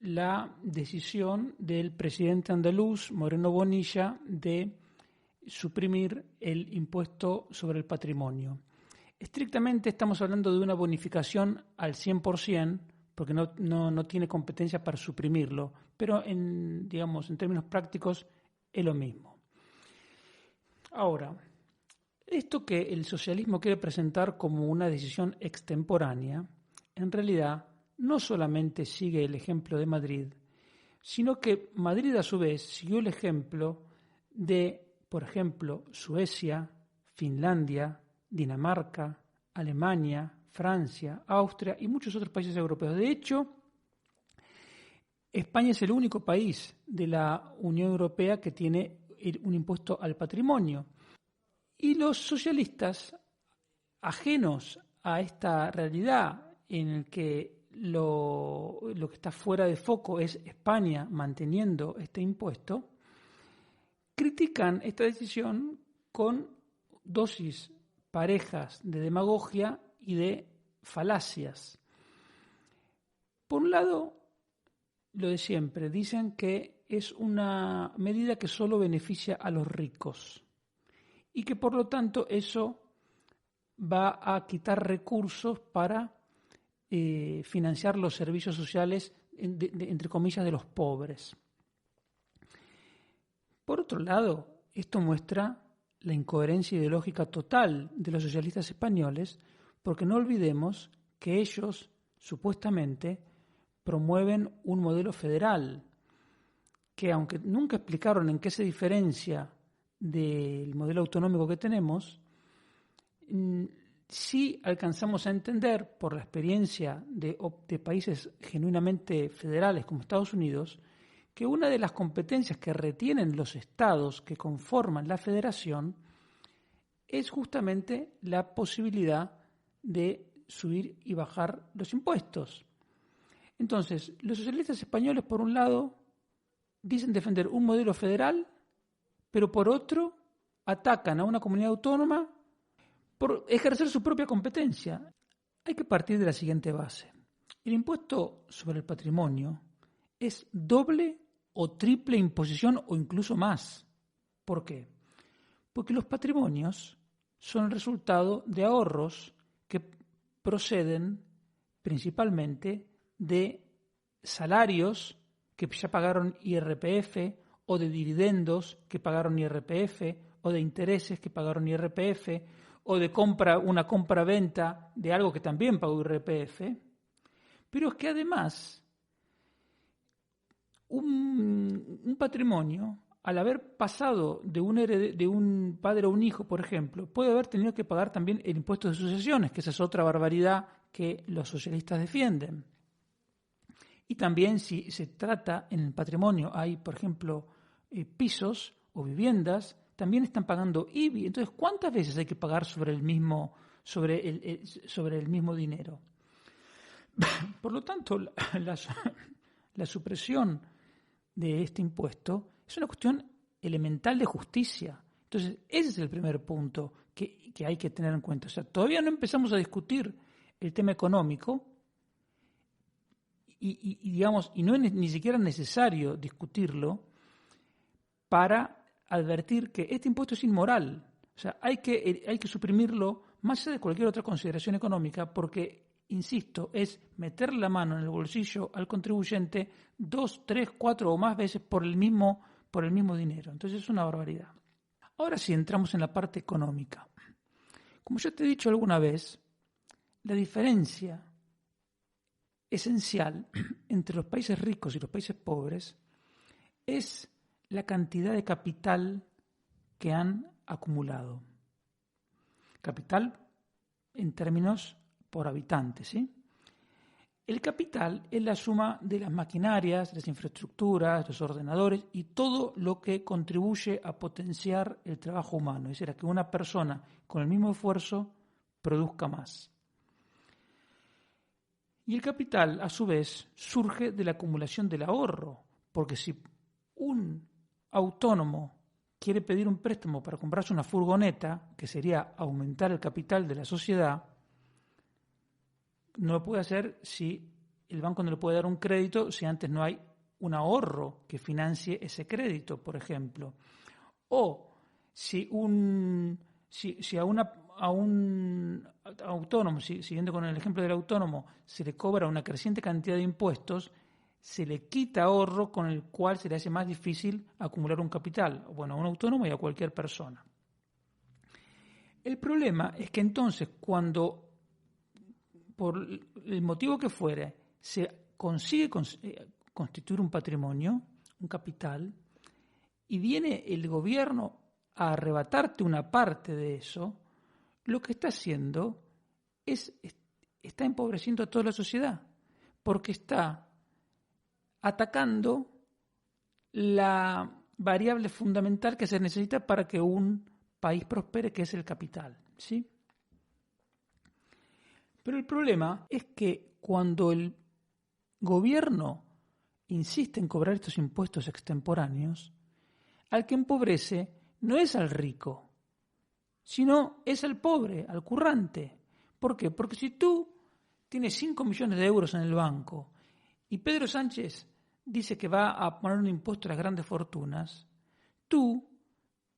la decisión del presidente andaluz, Moreno Bonilla, de suprimir el impuesto sobre el patrimonio. Estrictamente estamos hablando de una bonificación al 100%, porque no tiene competencia para suprimirlo, pero en términos prácticos es lo mismo. Ahora, esto que el socialismo quiere presentar como una decisión extemporánea, en realidad no solamente sigue el ejemplo de Madrid, sino que Madrid a su vez siguió el ejemplo de, por ejemplo, Suecia, Finlandia, Dinamarca, Alemania, Francia, Austria y muchos otros países europeos. De hecho, España es el único país de la Unión Europea que tiene un impuesto al patrimonio. Y los socialistas, ajenos a esta realidad en el que lo que está fuera de foco es España manteniendo este impuesto, critican esta decisión con dosis parejas de demagogia y de falacias. Por un lado, lo de siempre, dicen que es una medida que solo beneficia a los ricos y que por lo tanto eso va a quitar recursos para financiar los servicios sociales, entre comillas, de los pobres. Por otro lado, esto muestra la incoherencia ideológica total de los socialistas españoles, porque no olvidemos que ellos, supuestamente, promueven un modelo federal, que aunque nunca explicaron en qué se diferencia del modelo autonómico que tenemos, sí alcanzamos a entender, por la experiencia de países genuinamente federales como Estados Unidos, que una de las competencias que retienen los estados que conforman la federación es justamente la posibilidad de subir y bajar los impuestos. Entonces, los socialistas españoles, por un lado, dicen defender un modelo federal, pero por otro, atacan a una comunidad autónoma por ejercer su propia competencia. Hay que partir de la siguiente base. El impuesto sobre el patrimonio es doble o triple imposición o incluso más. ¿Por qué? Porque los patrimonios son el resultado de ahorros que proceden principalmente de salarios que ya pagaron IRPF o de dividendos que pagaron IRPF o de intereses que pagaron IRPF o de una compra-venta de algo que también pagó IRPF, pero es que además un patrimonio, al haber pasado de un padre a un hijo, por ejemplo, puede haber tenido que pagar también el impuesto de sucesiones, que esa es otra barbaridad que los socialistas defienden. Y también si se trata en el patrimonio, hay, por ejemplo, pisos o viviendas, también están pagando IBI. Entonces, ¿cuántas veces hay que pagar sobre el mismo dinero? Por lo tanto, la supresión de este impuesto es una cuestión elemental de justicia. Entonces, ese es el primer punto que hay que tener en cuenta. O sea, todavía no empezamos a discutir el tema económico y no es ni siquiera necesario discutirlo para advertir que este impuesto es inmoral. O sea, hay que suprimirlo más allá de cualquier otra consideración económica porque, insisto, es meter la mano en el bolsillo al contribuyente 2, 3, 4 o más veces por el mismo dinero. Entonces es una barbaridad. Ahora sí entramos en la parte económica. Como ya te he dicho alguna vez, la diferencia esencial entre los países ricos y los países pobres es la cantidad de capital que han acumulado. Capital en términos por habitante, ¿sí? El capital es la suma de las maquinarias, las infraestructuras, los ordenadores y todo lo que contribuye a potenciar el trabajo humano, es decir, a que una persona con el mismo esfuerzo produzca más. Y el capital, a su vez, surge de la acumulación del ahorro, porque si un autónomo quiere pedir un préstamo para comprarse una furgoneta, que sería aumentar el capital de la sociedad, no lo puede hacer si el banco no le puede dar un crédito si antes no hay un ahorro que financie ese crédito, por ejemplo. O si a un autónomo, siguiendo con el ejemplo del autónomo, se le cobra una creciente cantidad de impuestos, se le quita ahorro con el cual se le hace más difícil acumular un capital, bueno, a un autónomo y a cualquier persona. El problema es que entonces cuando, por el motivo que fuere, se consigue constituir un patrimonio, un capital, y viene el gobierno a arrebatarte una parte de eso, lo que está haciendo está empobreciendo a toda la sociedad, porque está atacando la variable fundamental que se necesita para que un país prospere, que es el capital, ¿sí? Pero el problema es que cuando el gobierno insiste en cobrar estos impuestos extemporáneos, al que empobrece no es al rico, sino es al pobre, al currante. ¿Por qué? Porque si tú tienes 5 millones de euros en el banco y Pedro Sánchez dice que va a poner un impuesto a las grandes fortunas, tú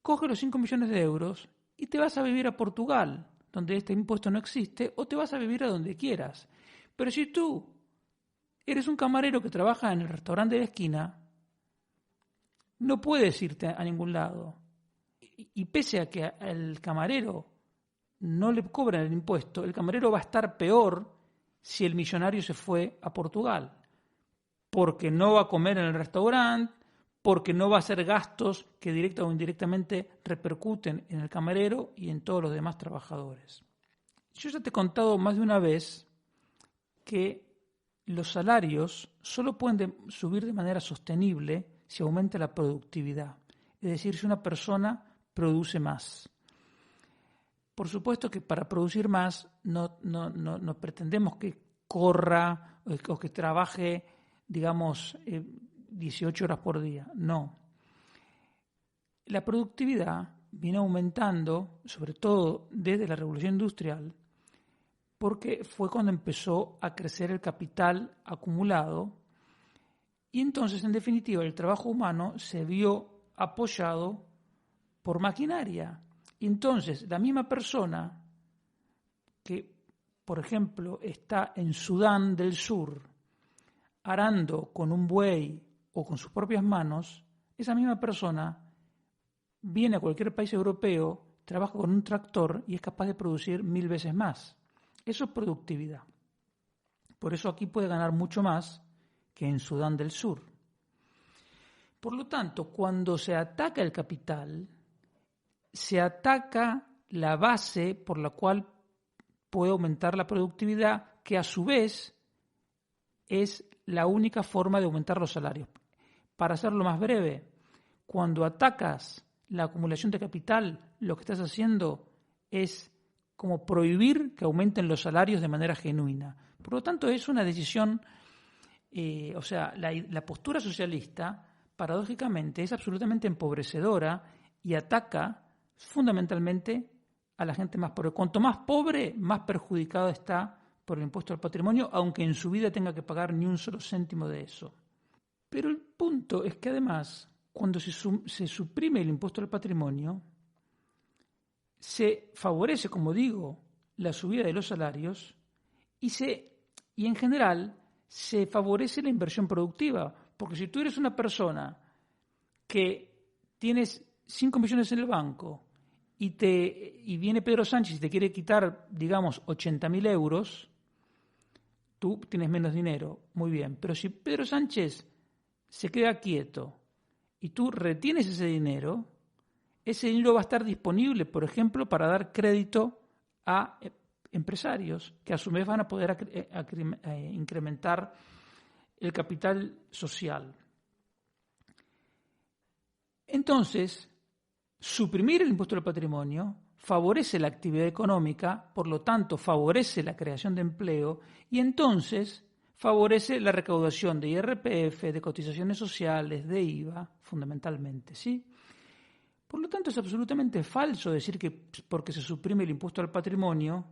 coges los 5 millones de euros y te vas a vivir a Portugal, donde este impuesto no existe, o te vas a vivir a donde quieras. Pero si tú eres un camarero que trabaja en el restaurante de la esquina, no puedes irte a ningún lado. Y pese a que al camarero no le cobran el impuesto, el camarero va a estar peor si el millonario se fue a Portugal, porque no va a comer en el restaurante, porque no va a hacer gastos que directa o indirectamente repercuten en el camarero y en todos los demás trabajadores. Yo ya te he contado más de una vez que los salarios solo pueden subir de manera sostenible si aumenta la productividad, es decir, si una persona produce más. Por supuesto que para producir más no pretendemos que corra o que trabaje, digamos, 18 horas por día. No. La productividad viene aumentando, sobre todo desde la Revolución Industrial, porque fue cuando empezó a crecer el capital acumulado y entonces, en definitiva, el trabajo humano se vio apoyado por maquinaria. Y entonces, la misma persona que, por ejemplo, está en Sudán del Sur arando con un buey o con sus propias manos, esa misma persona viene a cualquier país europeo, trabaja con un tractor y es capaz de producir 1000 veces más. Eso es productividad. Por eso aquí puede ganar mucho más que en Sudán del Sur. Por lo tanto, cuando se ataca el capital, se ataca la base por la cual puede aumentar la productividad, que a su vez es la única forma de aumentar los salarios. Para hacerlo más breve, cuando atacas la acumulación de capital, lo que estás haciendo es como prohibir que aumenten los salarios de manera genuina. Por lo tanto, es una decisión, la postura socialista, paradójicamente, es absolutamente empobrecedora y ataca fundamentalmente a la gente más pobre. Cuanto más pobre, más perjudicado está por el impuesto al patrimonio, aunque en su vida tenga que pagar ni un solo céntimo de eso. Pero el punto es que además, cuando se suprime el impuesto al patrimonio, se favorece, como digo, la subida de los salarios y en general se favorece la inversión productiva. Porque si tú eres una persona que tienes 5 millones en el banco y viene Pedro Sánchez y te quiere quitar, digamos, 80.000 euros, tú tienes menos dinero, muy bien. Pero si Pedro Sánchez se queda quieto y tú retienes ese dinero va a estar disponible, por ejemplo, para dar crédito a empresarios que a su vez van a poder incrementar el capital social. Entonces, suprimir el impuesto al patrimonio favorece la actividad económica, por lo tanto favorece la creación de empleo y entonces favorece la recaudación de IRPF, de cotizaciones sociales, de IVA, fundamentalmente, ¿sí? Por lo tanto, es absolutamente falso decir que porque se suprime el impuesto al patrimonio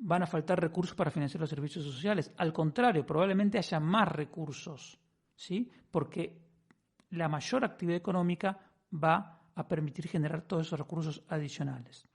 van a faltar recursos para financiar los servicios sociales. Al contrario, probablemente haya más recursos, ¿sí? Porque la mayor actividad económica va a permitir generar todos esos recursos adicionales.